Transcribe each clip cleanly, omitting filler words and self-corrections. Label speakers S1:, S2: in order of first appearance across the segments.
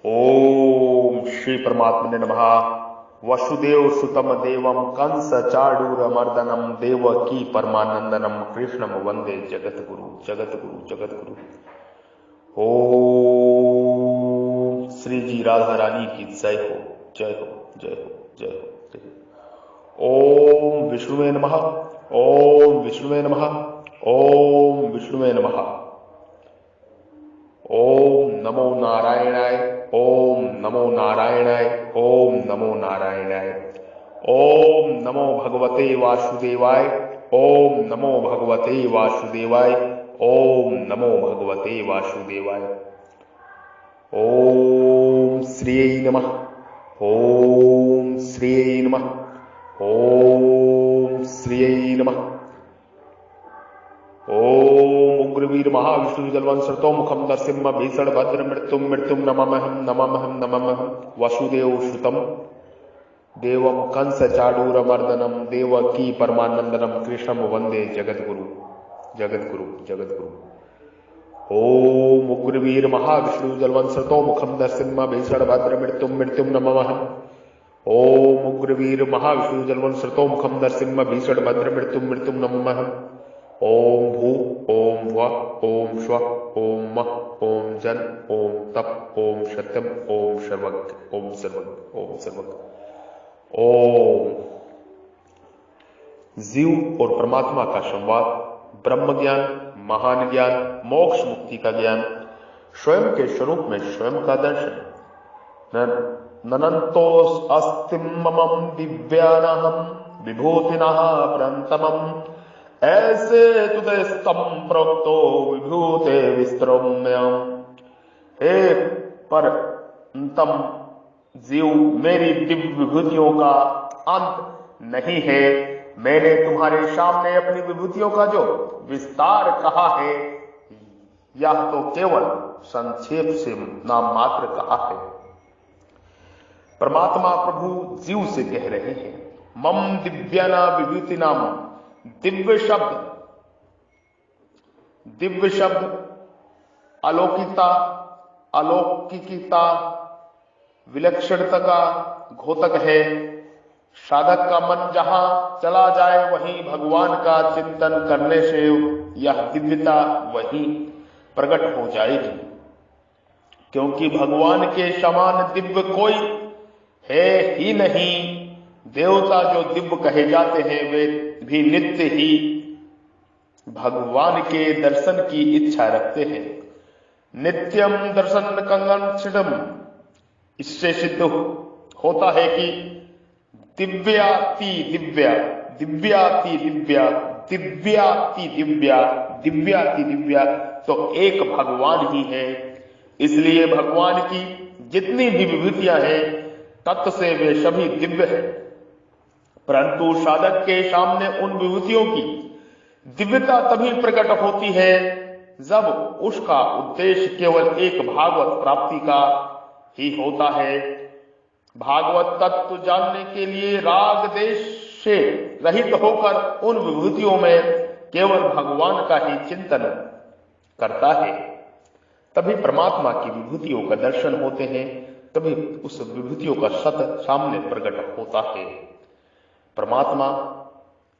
S1: ओम श्री परमात्मने नमः। वसुदेव सुतम देवम कंस चाडूर मर्दनम देवकी परमानंदनम कृष्णम वंदे जगत गुरु जगत गुरु जगत गुरु। ओम श्री जी राधा रानी की जय हो जय हो जय हो जय हो जय हो। ओम विष्णुवे नमः ओम विष्णुवे नमः ओम विष्णुवे नमः। ओम नमो नारायणाय ओम नमो नारायणाय ओम नमो नारायणाय। ओम नमो भगवते वासुदेवाय ओम नमो भगवते वासुदेवाय ओम नमो भगवते वासुदेवाय। ओम श्रीयै नमः ओम श्रीयै नमः ओम श्रीयै नमः। ओम उग्रवीर महाविष्णु जलवंशतो मुखम नरसिंह भीषण भद्र मृत्युम मृत्युम नममहम नममहम नममहम। वसुदेव श्रुतम देवम कंस चाडूर मर्दनम देवकी परमानंदनम कृष्णम वंदे जगत गुरु जगत गुरु जगत गुरु। ओम उग्रवीर महाविष्णु जलवंशतो मुखम नरसिंह भीषण भद्र मृत्युम मृत्युम नममहम। ओम उग्रवीर महाविष्णु जलवंशतो मुखम नरसिंह भीषण भद्र मृत्युम मृत्युम नममहम। ओम भू ओम व ओम स्व ओम मह ओम जन ओम तप ओम सत्यम ओम सर्वज्ञ ओम सर्वज्ञ ओम सर्वज्ञ। ओम जीव और परमात्मा का संवाद, ब्रह्म ज्ञान, महान ज्ञान, मोक्ष मुक्ति का ज्ञान, स्वयं के स्वरूप में स्वयं का दर्शन। ननंतोस अस्तिम ममम दिव्यानहम विभूतिनः प्रंतमम ऐसे तुदे स्तम प्रोक्तो विभूते विस्त्रम्यम। हे परंतम जीव, मेरी दिव्य विभूतियों का अंत नहीं है। मैंने तुम्हारे सामने अपनी विभूतियों का जो विस्तार कहा है, यह तो केवल संक्षेप से नाम मात्र कहा है। परमात्मा प्रभु जीव से कह रहे हैं, मम दिव्याना विभूति नाम। दिव्य शब्द अलौकिकता, अलौकिकता, विलक्षणता का घोतक है। साधक का मन जहां चला जाए वहीं भगवान का चिंतन करने से यह दिव्यता वहीं प्रकट हो जाएगी, क्योंकि भगवान के समान दिव्य कोई है ही नहीं। देवता जो दिव्य कहे जाते हैं वे भी नित्य ही भगवान के दर्शन की इच्छा रखते हैं। नित्यम दर्शन कंगनम। इससे सिद्ध होता है कि दिव्याति दिव्या दिव्याति दिव्या दिव्याति दिव्या दिव्याति दिव्या तो एक भगवान ही है। इसलिए भगवान की जितनी भी विभूतियां हैं तत्व से वे सभी दिव्य हैं, परंतु साधक के सामने उन विभूतियों की दिव्यता तभी प्रकट होती है जब उसका उद्देश्य केवल एक भागवत प्राप्ति का ही होता है। भागवत तत्व जानने के लिए राग देश से रहित होकर उन विभूतियों में केवल भगवान का ही चिंतन करता है, तभी परमात्मा की विभूतियों का दर्शन होते हैं, तभी उस विभूतियों का सत्य सामने प्रकट होता है। परमात्मा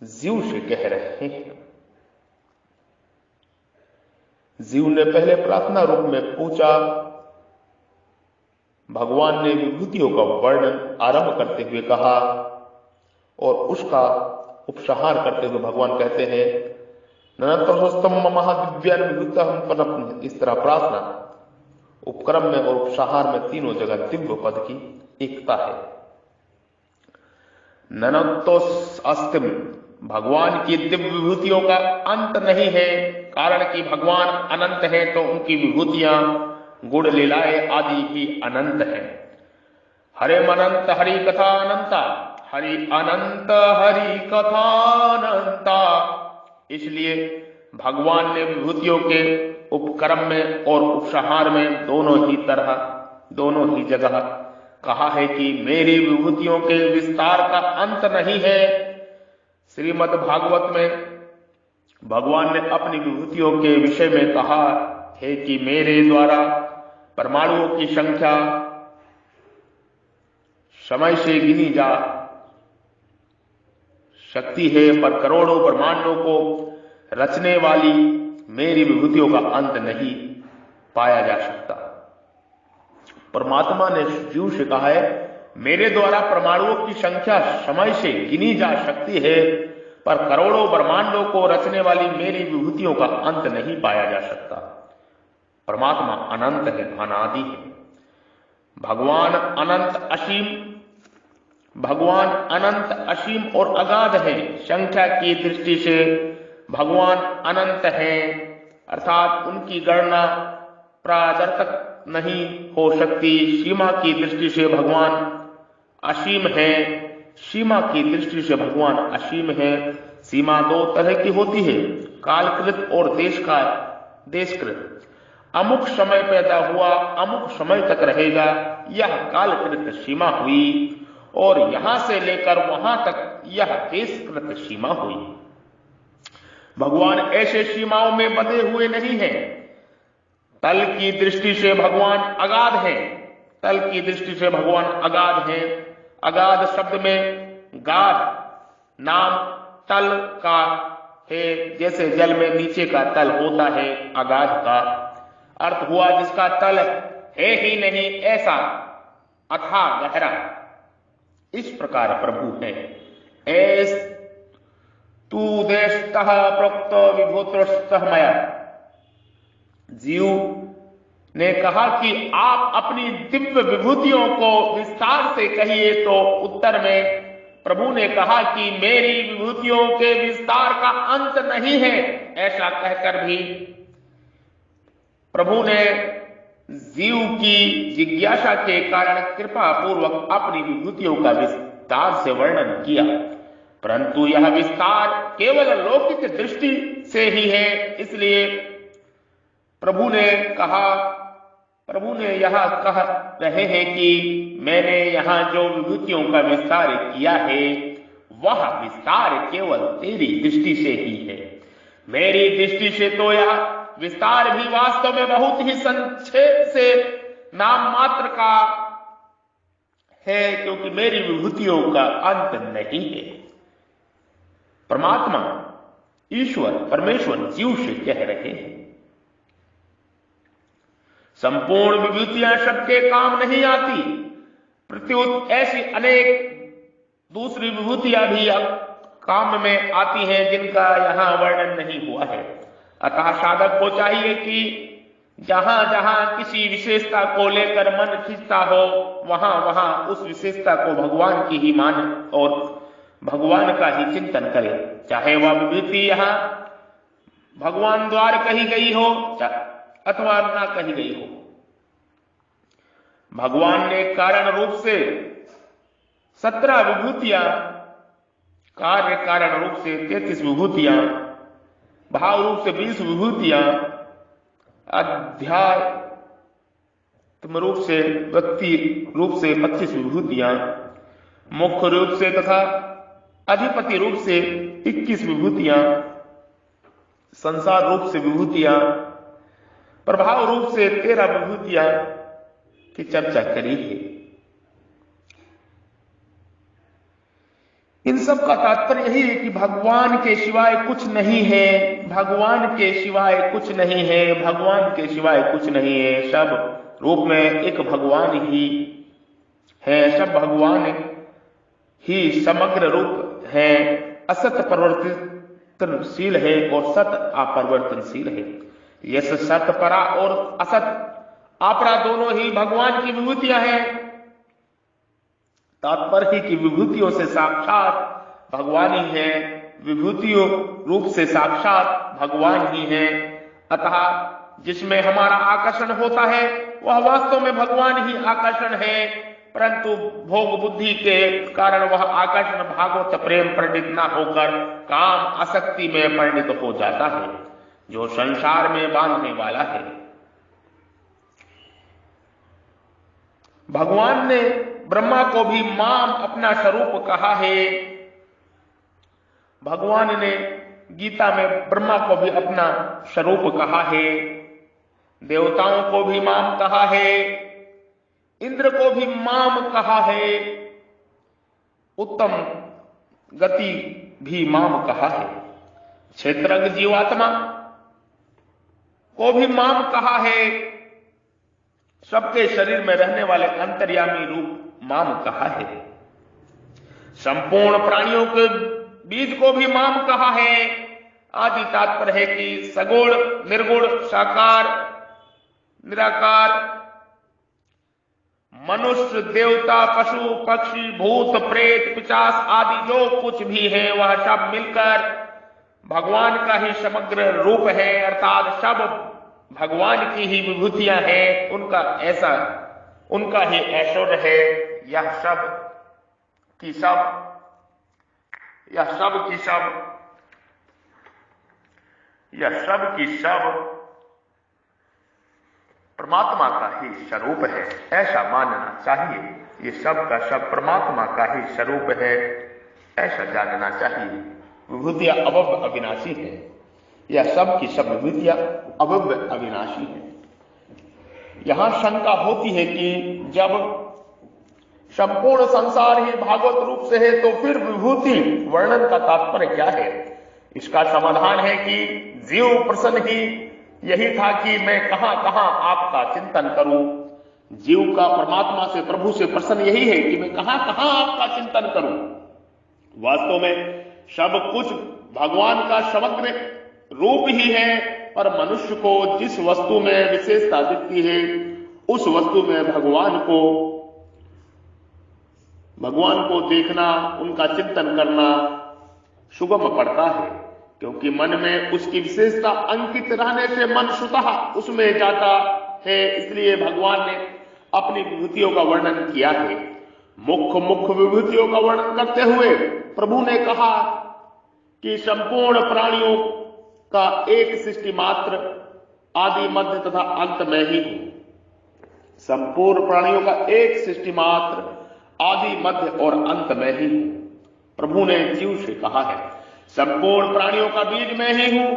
S1: जीव से कह रहे हैं। जीव ने पहले प्रार्थना रूप में पूछा। भगवान ने विभूतियों का वर्णन आरंभ करते हुए कहा और उसका उपसंहार करते हुए भगवान कहते हैं, ननतस्तम महादिव्यान विभूतम। इस तरह प्रार्थना, उपक्रम में और उपसंहार में तीनों जगह दिव्य पद की एकता है। ननतोस अस्तिम, भगवान की दिव्य विभूतियों का अंत नहीं है, कारण कि भगवान अनंत है तो उनकी विभूतियां, गुण लीलाएं आदि भी अनंत है। हरे अनंत हरि कथा अनंता, हरि अनंत हरि कथा अनंता। इसलिए भगवान ने विभूतियों के उपक्रम में और उपसंहार में दोनों ही जगह कहा है कि मेरी विभूतियों के विस्तार का अंत नहीं है। श्रीमद् भागवत में भगवान ने अपनी विभूतियों के विषय में कहा है कि मेरे द्वारा परमाणुओं की संख्या समय से गिनी जा सकती है, पर करोड़ों ब्रह्मांडों को रचने वाली मेरी विभूतियों का अंत नहीं पाया जा सकता। परमात्मा ने जीव से कहा है, मेरे द्वारा परमाणुओं की संख्या समय से गिनी जा सकती है, पर करोड़ों ब्रह्मांडों को रचने वाली मेरी विभूतियों का अंत नहीं पाया जा सकता। परमात्मा अनंत है, अनादि है। भगवान अनंत असीम और अगाध है। संख्या की दृष्टि से भगवान अनंत है, अर्थात उनकी गणना प्रादर्शक नहीं हो सकती। सीमा की दृष्टि से भगवान असीम है, सीमा की दृष्टि से भगवान असीम है। सीमा दो तरह की होती है, कालकृत और देशकृत। अमुक समय पैदा हुआ, अमुक समय तक रहेगा, यह कालकृत सीमा हुई, और यहां से लेकर वहां तक यह देशकृत सीमा हुई। भगवान ऐसे सीमाओं में बंधे हुए नहीं हैं। तल की दृष्टि से भगवान अगाध हैं, तल की दृष्टि से भगवान अगाध हैं। अगाध शब्द में गाध नाम तल का है, जैसे जल में नीचे का तल होता है, अगाध का अर्थ हुआ जिसका तल है ही नहीं, ऐसा अथाह गहरा। इस प्रकार प्रभु है। एस तू देशतः प्रोक्त विभूतस्तः मया। जीव ने कहा कि आप अपनी दिव्य विभूतियों को विस्तार से कहिए, तो उत्तर में प्रभु ने कहा कि मेरी विभूतियों के विस्तार का अंत नहीं है। ऐसा कहकर भी प्रभु ने जीव की जिज्ञासा के कारण कृपा पूर्वक अपनी विभूतियों का विस्तार से वर्णन किया, परंतु यह विस्तार केवल लौकिक दृष्टि से ही है। इसलिए प्रभु ने यह कह रहे हैं कि मैंने यहां जो विभूतियों का विस्तार किया है, वह विस्तार केवल तेरी दृष्टि से ही है। मेरी दृष्टि से तो यह विस्तार भी वास्तव में बहुत ही संक्षेप से नाम मात्र का है, क्योंकि मेरी विभूतियों का अंत नहीं है। परमात्मा ईश्वर परमेश्वर जीव से कह रहे हैं, संपूर्ण विभूतियां सबके काम नहीं आती, प्रत्युत ऐसी अनेक दूसरी विभूतियां भी काम में आती हैं जिनका यहां वर्णन नहीं हुआ है। अतः साधक को चाहिए कि जहां जहां किसी विशेषता को लेकर मन खींचता हो, वहां वहां उस विशेषता को भगवान की ही मान और भगवान का ही चिंतन करे। चाहे वह विभूति यहां भगवान द्वारा कही गई हो अथवा ना कही गई हो। भगवान ने कारण रूप से 17 विभूतियां, कार्य कारण रूप से 33 विभूतियां, भाव रूप से 20 विभूतियां, अध्यात्म रूप से व्यक्ति रूप से 25 विभूतियां, मुख्य रूप से तथा अधिपति रूप से 21 विभूतियां, संसार रूप से विभूतियां, प्रभाव रूप से 13 विभूतियां की चर्चा करी है। इन सब का तात्पर्य यही है कि भगवान के सिवाय कुछ नहीं है, भगवान के सिवाय कुछ नहीं है, भगवान के सिवाय कुछ नहीं है। सब रूप में एक भगवान ही है, सब भगवान ही समग्र रूप है। असत परिवर्तनशील है और सत अपरिवर्तनशील है। यह सत परा और असत अपरा दोनों ही भगवान की विभूतियां हैं। तात्पर्य की विभूतियों से साक्षात भगवान ही है, विभूतियों रूप से साक्षात भगवान ही है। अतः जिसमें हमारा आकर्षण होता है वह वास्तव में भगवान ही आकर्षण है, परंतु भोग बुद्धि के कारण वह आकर्षण भागवत प्रेम परिणित न होकर काम आसक्ति में परिणित हो जाता है, जो संसार में बांधने वाला है। भगवान ने ब्रह्मा को भी माम अपना स्वरूप कहा है। भगवान ने गीता में ब्रह्मा को भी अपना स्वरूप कहा है। देवताओं को भी माम कहा है, इंद्र को भी माम कहा है, उत्तम गति भी माम कहा है, क्षेत्रज्ञ जीवात्मा को भी माम कहा है, सबके शरीर में रहने वाले अंतर्यामी रूप माम कहा है, संपूर्ण प्राणियों के बीज को भी माम कहा है। आदि तात्पर्य है कि सगुण, निर्गुण, साकार, निराकार, मनुष्य, देवता, पशु, पक्षी, भूत, प्रेत, पिशाच आदि जो कुछ भी है वह सब मिलकर भगवान का ही समग्र रूप है, अर्थात सब भगवान की ही विभूतियां हैं, उनका ही ऐश्वर्य है। यह सब की सब परमात्मा का ही स्वरूप है, ऐसा मानना चाहिए। ये सब का सब परमात्मा का ही स्वरूप है, ऐसा जानना चाहिए। विभूतियां अभव्य अविनाशी है, यह सब की सब विभूतियां अभव्य अविनाशी है। यहां शंका होती है कि जब संपूर्ण संसार ही भागवत रूप से है तो फिर विभूति वर्णन का तात्पर्य क्या है? इसका समाधान है कि जीव प्रसन्न ही यही था कि मैं कहां कहां आपका चिंतन करूं। जीव का परमात्मा से, प्रभु से प्रसन्न यही है कि मैं कहां कहां आपका चिंतन करूं। वास्तव में सब कुछ भगवान का समग्र रूप ही है, पर मनुष्य को जिस वस्तु में विशेषता दिखती है उस वस्तु में भगवान को देखना, उनका चिंतन करना सुगम पड़ता है, क्योंकि मन में उसकी विशेषता अंकित रहने से मन स्वतः उसमें जाता है। इसलिए भगवान ने अपनी विभूतियों का वर्णन किया है। मुख्य विभूतियों का वर्णन करते हुए प्रभु ने कहा कि संपूर्ण प्राणियों का एक सृष्टि मात्र आदि मध्य तथा अंत में ही हूं। संपूर्ण प्राणियों का एक सृष्टि मात्र आदि मध्य और अंत में ही हूं। प्रभु ने जीव से कहा है संपूर्ण प्राणियों का बीज में ही हूं,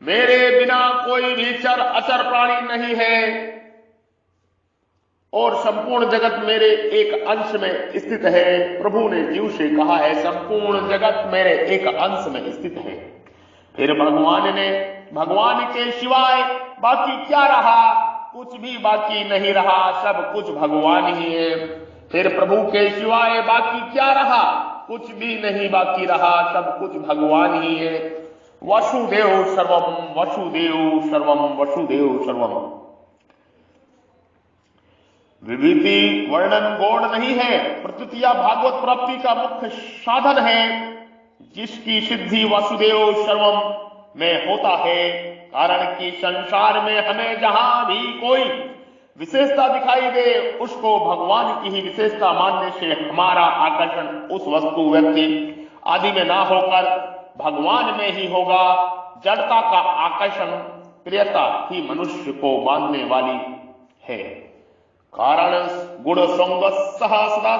S1: मेरे बिना कोई भी चर अचर प्राणी नहीं है और संपूर्ण जगत मेरे एक अंश में स्थित है। प्रभु ने जीव से कहा है संपूर्ण जगत मेरे एक अंश में स्थित है। फिर भगवान के सिवाय बाकी क्या रहा? कुछ भी बाकी नहीं रहा, सब कुछ भगवान ही है। फिर प्रभु के सिवाय बाकी क्या रहा? कुछ भी नहीं बाकी रहा, सब कुछ भगवान ही है। वसुदेव सर्वम, वसुदेव सर्वम, वसुदेव सर्वम। विभूति वर्णन गौण नहीं है, प्रतीतिया भागवत प्राप्ति का मुख्य साधन है, जिसकी सिद्धि वसुदेव सर्वम में होता है। कारण कि संसार में हमें जहां भी कोई विशेषता दिखाई दे उसको भगवान की ही विशेषता मानने से हमारा आकर्षण उस वस्तु, व्यक्ति आदि में ना होकर भगवान में ही होगा। जड़ता का आकर्षण, प्रियता ही मनुष्य को बांधने वाली है। कारण गुण संग सदा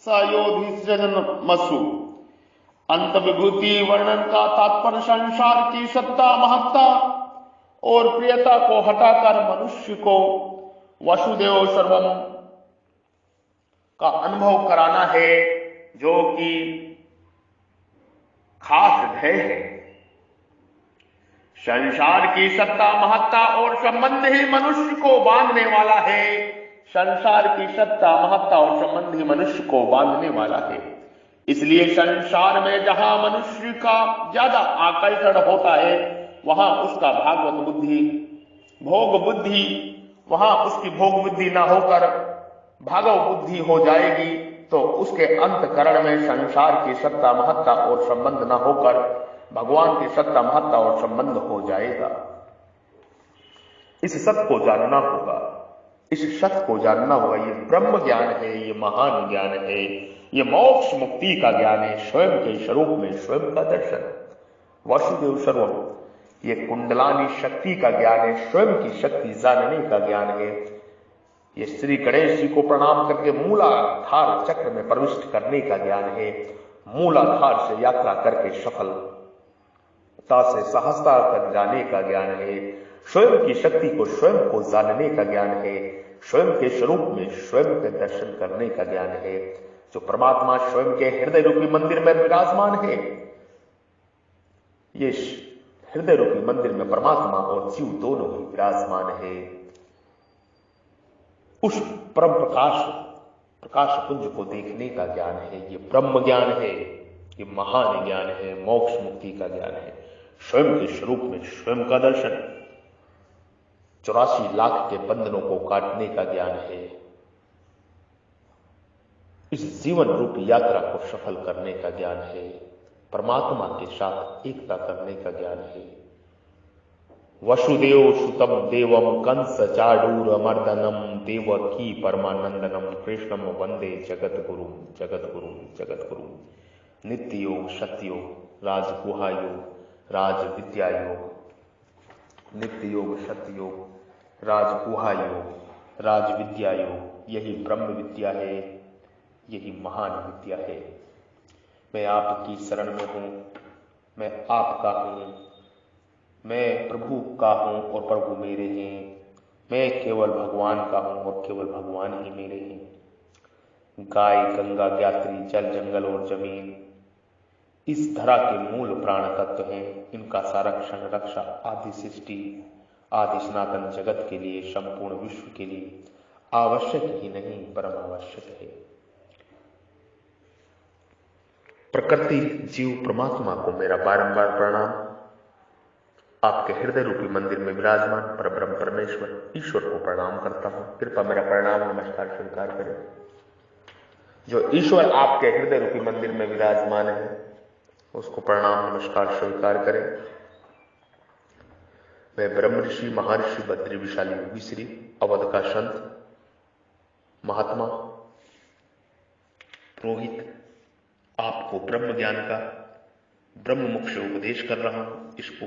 S1: सयोधिमसु। अंत विभूति वर्णन का तात्पर्य संसार की सत्ता, महत्ता और प्रियता को हटाकर मनुष्य को वसुदेव सर्वम का अनुभव कराना है, जो कि खास ध्येय है। संसार की सत्ता, महत्ता और संबंध ही मनुष्य को बांधने वाला है। संसार की सत्ता, महत्ता और संबंध ही मनुष्य को बांधने वाला है। इसलिए संसार में जहां मनुष्य का ज्यादा आकर्षण होता है वहां उसका भागवत बुद्धि, भोग बुद्धि, वहां उसकी भोग बुद्धि ना होकर भागव बुद्धि हो जाएगी, तो उसके अंतकरण में संसार की सत्ता, महत्ता और संबंध न होकर भगवान की सत्ता, महत्ता और संबंध हो जाएगा। इस सत्य को जानना होगा, इस सत्य को जानना होगा। ये ब्रह्म ज्ञान है, ये महान ज्ञान है, ये मोक्ष मुक्ति का ज्ञान है, स्वयं के स्वरूप में स्वयं का दर्शन। वसुदेव सर्वम, ये कुंडलानी शक्ति का ज्ञान है, स्वयं की शक्ति जानने का ज्ञान है। ये श्री गणेश जी को प्रणाम करके मूलाधार चक्र में प्रविष्ट करने का ज्ञान है। मूलाधार से यात्रा करके सफलता से सहस्त्रार तक जाने का ज्ञान है। स्वयं की शक्ति को, स्वयं को जानने का ज्ञान है, स्वयं के स्वरूप में स्वयं के दर्शन करने का ज्ञान है। जो परमात्मा स्वयं के हृदय रूपी मंदिर में विराजमान है, ये हृदय रूपी मंदिर में परमात्मा और जीव दोनों ही विराजमान है। उस परम प्रकाश पुंज को देखने का ज्ञान है, ये ब्रह्म ज्ञान है, ये महान ज्ञान है, मोक्ष मुक्ति का ज्ञान है। स्वयं के स्वरूप में स्वयं का दर्शन, 84 लाख के बंधनों को काटने का ज्ञान है, इस जीवन रूपी यात्रा को सफल करने का ज्ञान है, परमात्मा के साथ एकता करने का ज्ञान है। वसुदेव सुतम देवम कंस चाडूरमर्दनम देवकी परमानंदनम कृष्णम वंदे जगद्गुरु जगद्गुरु जगद्गुरु। नित्य योग, सत्य योग, राजगुहा योग, राज विद्या योग, नित्य योग, सत्य योग, राजगुहा योग, राज विद्या योग, यही ब्रह्म विद्या है, यही महान विद्या है। मैं आपकी शरण में हूं, मैं आपका हूं, मैं प्रभु का हूं और प्रभु मेरे हैं, मैं केवल भगवान का हूं और केवल भगवान ही मेरे हैं। गाय, गंगा, ज्ञात्री, जल, जंगल और जमीन इस धरा के मूल प्राण तत्व हैं। इनका संरक्षण, रक्षा आदि सृष्टि, आदि सनातन जगत के लिए, संपूर्ण विश्व के लिए आवश्यक ही नहीं, परम आवश्यक है। प्रकृति, जीव, परमात्मा को मेरा बारंबार प्रणाम। आपके हृदय रूपी मंदिर में विराजमान परब्रह्म परमेश्वर ईश्वर को प्रणाम करता हूं। कृपया मेरा प्रणाम नमस्कार स्वीकार करें। जो ईश्वर आपके हृदय रूपी मंदिर में विराजमान है, उसको प्रणाम नमस्कार स्वीकार करें। मैं ब्रह्म ऋषि, महर्षि बद्री विशाली योगी श्री अवध का संत महात्मा पुरोहित आपको ब्रह्म ज्ञान का ब्रह्म मुख से उपदेश कर रहा हूं। इस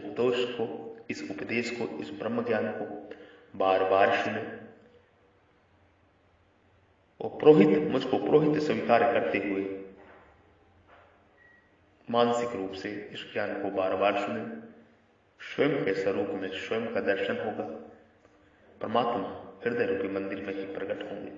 S1: उपदेश को, इस ब्रह्म ज्ञान को बार बार सुने और पुरोहित, मुझको पुरोहित स्वीकार करते हुए मानसिक रूप से इस ज्ञान को बार बार सुने। स्वयं के स्वरूप में स्वयं का दर्शन होगा, परमात्मा हृदय रूपी मंदिर में ही प्रकट होंगे।